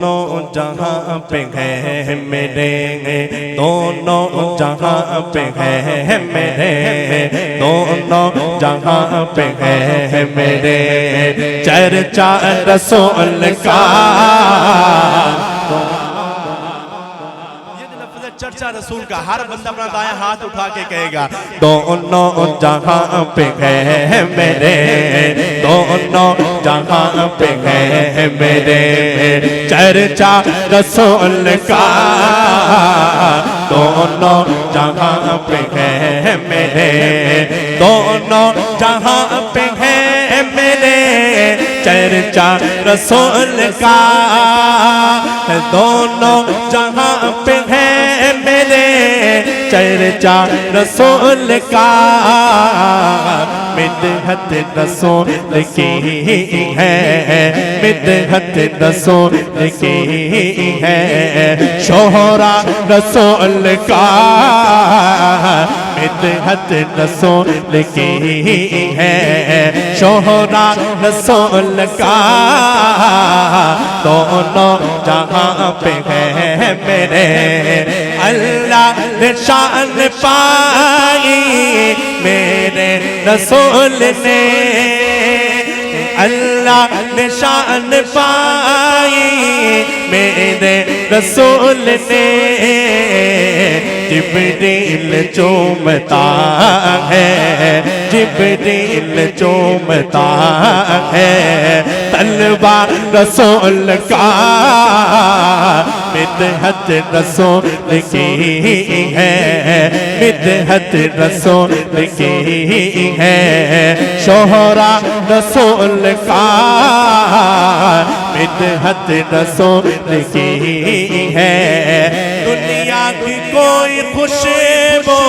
दोनों जहां पे है मेरे, दोनों जहां पे है मेरे, दोनों जहां पे है मेरे, चर्चा रसूल का। चर्चा रसूल का हर बंदा अपना दायां हाथ उठा के कहेगा, दोनों जहां पे है मेरे, दोनों जहां पे है मेरे, चर्चा रसूल का। दोनों जहां पे है मेरे, दोनों जहां पे है मेरे, चर्चा रसूल का। दोनों जहां पे है मेरे, चर्चा रसूल का। मिदहत रसूल की है, मिदहत रसूल की है, शोहरा रसूल का। मिदहत रसूल की है, शोहरा रसूल का। दोनों जहां पे है मेरे, अल्लाह ने शान पाई मेरे रसूल ने, अल्लाह ने शान पाई मेरे रसूल ने। जिब्रील चूमता है, जिब्रील चूमता है, तलवा रसूल का। मिदहत रसूल की है, मिदहत रसूल की है, शोहरा रसूल का। मिदहत रसूल की है, दुनिया की कोई खुशबू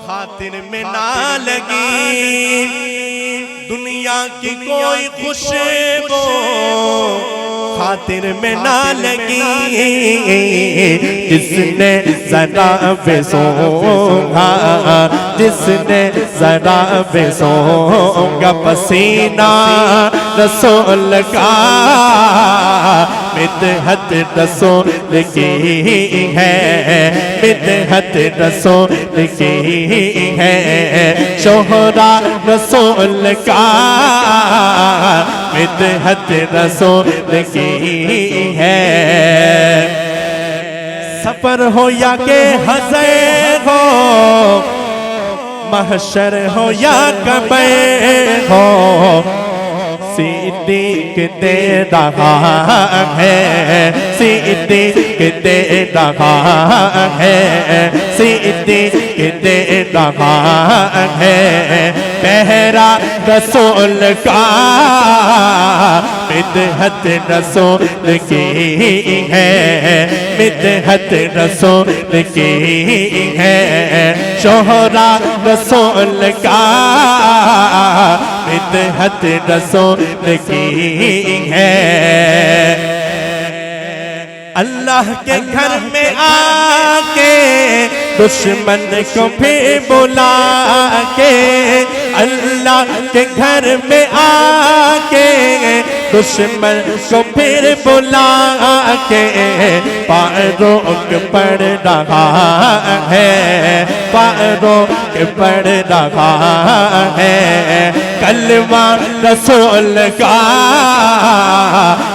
खातिर में ना लगी, दुनिया की कोई खुशबू खातिर में ना लगी। जिसने जरा बेसोंगा, जिसने जरा बेसोंगा पसीना रसूल का। मिदहत रसूल की है, मिदहत रसूल की है, शोहरा रसूल का। मिदहत रसूल की है, सफर हो या के हज़र हो, महशर हो या कब्र हो, सिद्दीक दे रहा है, सिद्दीक दे रहा है, सिद्दीक दे रहा है, पहरा रसूल का। मिदहत रसूल की है, मिदहत रसूल की है, शोहरा रसूल का। मिदहत रसूल की है, अल्लाह के घर में आके दुश्मन को भी बुला के, अल्लाह के घर में आके दुश्मन को फिर बुला के, फारूक पढ़ रहा है, फारूक पढ़ रहा है, कलमा रसूल का।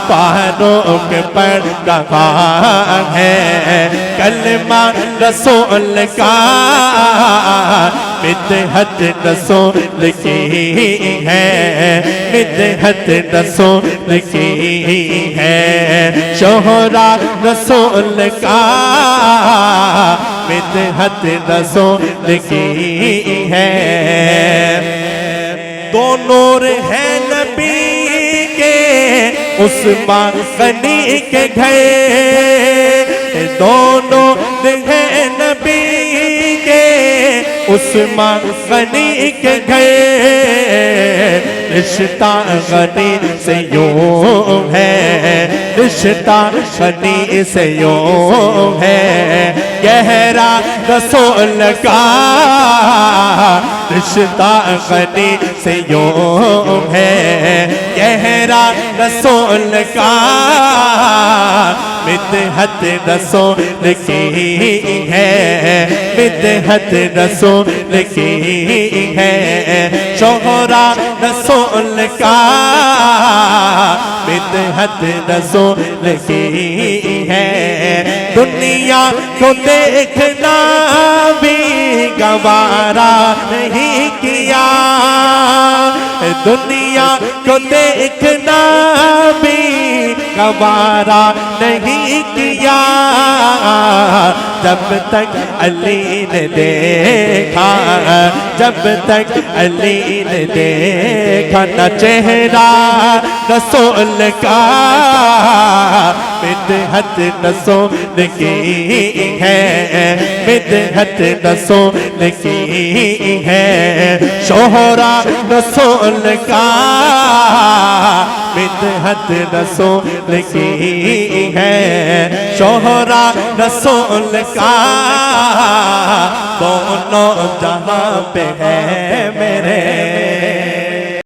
फारूक पढ़ रहा है, कलमा रसूल का। मिदहत रसूल की है, मिदहत रसूल की है, शोहरा रसूल का। मिदहत रसूल की है, दो नूर है नबी के उस्मान गनी के घर, दोनों है नबी के उस्मान गनी के घर। रिश्ता गनी से यूं है, रिश्ता गनी से यूं है, गहरा रसूल का। रिश्ता गनी से यूं है गहरा रसूल का मिदहत रसूल की है मिदहत रसूल की है शोहरा रसूल का मिदहत रसूल की है दुनिया को देखना भी गवारा नहीं किया दुनिया को देखना भी गवारा नहीं किया जब तक अली ने देखा जब तक अली ने देखा न चेहरा रसूल का मिदहत रसूल की है मिदहत रसूल की है शोहरा रसूल का मिदहत रसूल की है शोहरा रसूल का दोनों जहां पे है मेरे